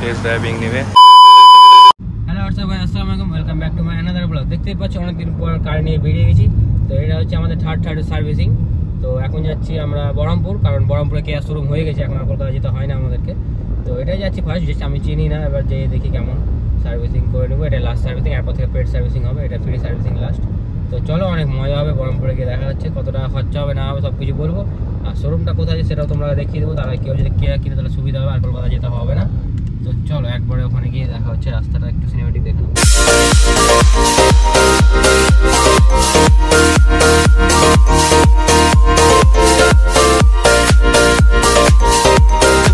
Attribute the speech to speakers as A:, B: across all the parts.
A: Test driving নেবে।
B: Hello WhatsApp ভাই, আসসালামু আলাইকুম, welcome back to my another blog. দেখতেই পাচ্ছ অনেকদিন পর কার নিয়ে বেরিয়ে গেছি। তো এটা হচ্ছে আমাদের থার্ড সার্ভিসিং। তো এখন যাচ্ছি আমরা বহরমপুর, কারণ বহরমপুরে কেয়া শোরুম হয়ে গেছে, এখন আর কলকাতা যেতে হয় না আমাদেরকে। তো এটাই যাচ্ছি ফার্স্ট, যেটা আমি চিনি না, এবার যেয়ে দেখি কেমন সার্ভিসিং করে নেবো। এটা লাস্ট সার্ভিসিং, এরপর থেকে পেড সার্ভিসিং হবে, এটা ফ্রি সার্ভিসিং লাস্ট। তো চলো, অনেক মজা হবে। বহরমপুরে গিয়ে দেখা যাচ্ছে কত টাকা খরচা হবে না হবে সব কিছু বলবো। আর শোরুমটা কোথায় আছে সেটাও তোমরা দেখিয়ে দেবো, তাহলে কেউ যদি কেয়া কিনে তাহলে সুবিধা হবে, আর কলকাতা যেতে হবে না। তো চলো একবারে ওখানে গিয়ে দেখা হচ্ছে, রাস্তাটা একটু সিনেমেটিক দেখে নেবো।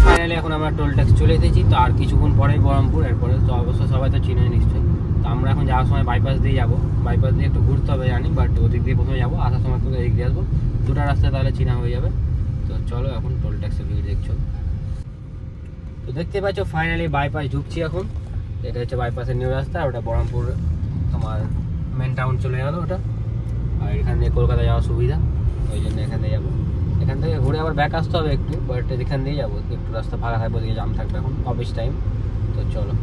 B: ফাইনালি এখন আমরা টোল ট্যাক্স চলে এসেছি। তো আর কিছুক্ষণ পরেই বহরমপুর, এরপরে তো অবশ্য সবাই তো চিনে নিশ্চয়ই। তো আমরা এখন যাওয়ার সময় বাইপাস দিয়ে যাবো, বাইপাস দিয়ে একটু ঘুরতে হবে জানি, বাট ওদিক দিয়ে প্রথমে যাবো, আসার সময় তো এদিক দিয়ে আসবো, দুটো রাস্তায় তাহলে চিনা হয়ে যাবে। তো চলো এখন টোল ট্যাক্সের ভিড় দেখছো। তো দেখতে পাচ্ছ ফাইনালি বাইপাস ঢুকছি এখন। এটা হচ্ছে বাইপাসের নিউ রাস্তা, আর ওটা বহরমপুর তোমার মেন টাউন চলে গেল ওটা। আর এখান থেকে কলকাতা যাওয়ার সুবিধা, ওই জন্য এখান থেকে যাবো। এখান থেকে ঘুরে আবার ব্যাক আসতে হবে একটু, বাট এখান দিয়ে যাবো, একটু রাস্তা ফাঁকা থাকবে, ওদিকে জাম থাকবে এখন অফিস টাইম। তো চলো।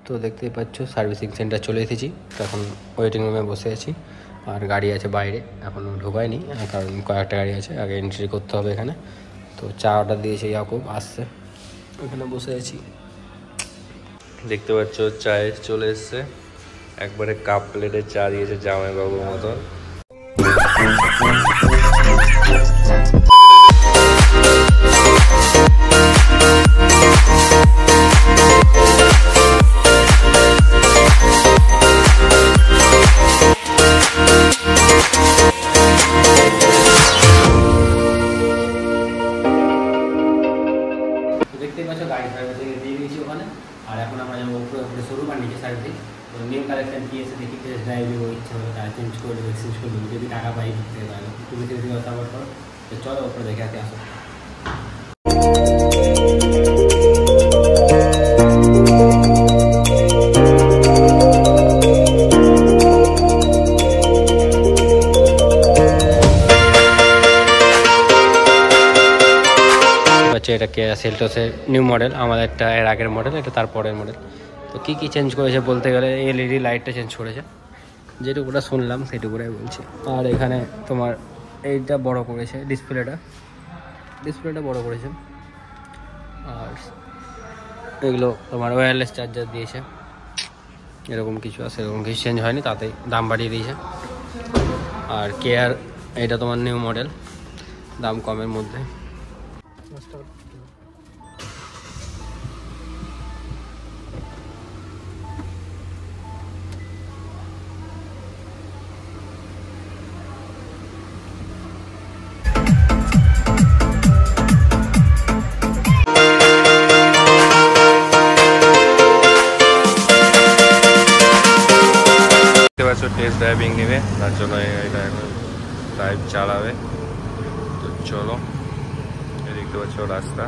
B: তো দেখতেই পাচ্ছ সার্ভিসিং সেন্টার চলে এসেছি। তো এখন ওয়েটিং রুমে বসে আছি, আর গাড়ি আছে বাইরে, এখনও ঢোকায়নি, কারণ কয়েকটা গাড়ি আছে, আগে এন্ট্রি করতে হবে এখানে। তো চা অর্ডার দিয়েছে ইয়াকুব, আসছে, ওখানে বসে আছি।
A: দেখতে পাচ্ছ চায়ে চলে এসছে, একবারে কাপ প্লেটে চা দিয়েছে জামাইবাবুর মতো।
B: দেখতেই পাচ্ছ গাড়ি সার্ভিসিং দিয়ে দিয়েছি ওখানে। আর এখন আমরা যাবো উপরে শোরুম, আর নিচে সার্ভিসিং। তো নিউ কালেকশন কি এসে দেখি, টেস্ট ড্রাইভ দেবো, ইচ্ছা হলে তারা চেঞ্জ করে দেবো, এক্সচেঞ্জ করে দেবো, যদি টাকা পাই দিতে পারবে, তুমি যদি সাপোর্ট করো। তো চলো উপরে দেখে আসো। এটা কেয়া সেলটোসের নিউ মডেল, আমাদের একটা এর আগের মডেল, এটা তারপরের মডেল। তো কী কী চেঞ্জ করেছে বলতে গেলে, এলইডি লাইটটা চেঞ্জ করেছে, যেটুকুটা শুনলাম সেটুকুটাই বলছি। আর এখানে তোমার এইটা বড় করেছে, ডিসপ্লেটা বড় করেছে। আর এগুলো তোমার ওয়্যারলেস চার্জার দিয়েছে, এরকম কিছু আছে, এরকম কিছু চেঞ্জ হয়নি, তাতেই দাম বাড়িয়ে দিয়েছে। আর কেয়ার এটা তোমার নিউ মডেল, দাম কমের মধ্যে।
A: টেস্ট ড্রাইভিং নেবে, তার জন্য এটা ড্রাইভ চালাবে। তো চলো, দেখতে পাচ্ছ রাস্তা।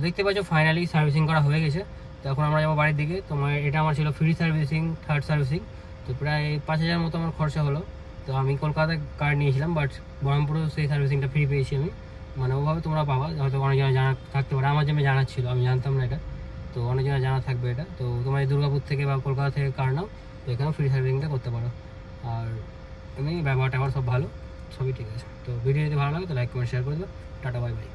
B: দেখতে পাচ্ছ ফাইনালি সার্ভিসিং করা হয়ে গেছে। তো এখন আমরা যাবো বাড়ির দিকে। তোমার এটা আমার ছিল ফ্রি সার্ভিসিং, থার্ড সার্ভিসিং। তো প্রায় 5000 মতো আমার খরচা হলো। তো আমি কলকাতায় কার্ড নিয়েছিলাম, বাট বহরমপুরেও সেই সার্ভিসিংটা ফ্রি পেয়েছি আমি। মানে ওভাবে তোমরা পাবা, হয়তো অনেক জানা থাকতে পারে, আমার জন্য জানা ছিল, আমি জানতাম না এটা। তো অনেকজনের জানা থাকবে এটা। তো তোমার এই দুর্গাপুর থেকে বা কলকাতা থেকে কার নাও, তো এখানেও ফ্রি সার্ভিসিংটা করতে পারো। আর এমনি ব্যবহার ট্যাবহার সব ভালো, সবই ঠিক আছে। তো ভিডিও যদি ভালো লাগে তো লাইক কমেন্ট শেয়ার করে দেবো। Tata bye bye.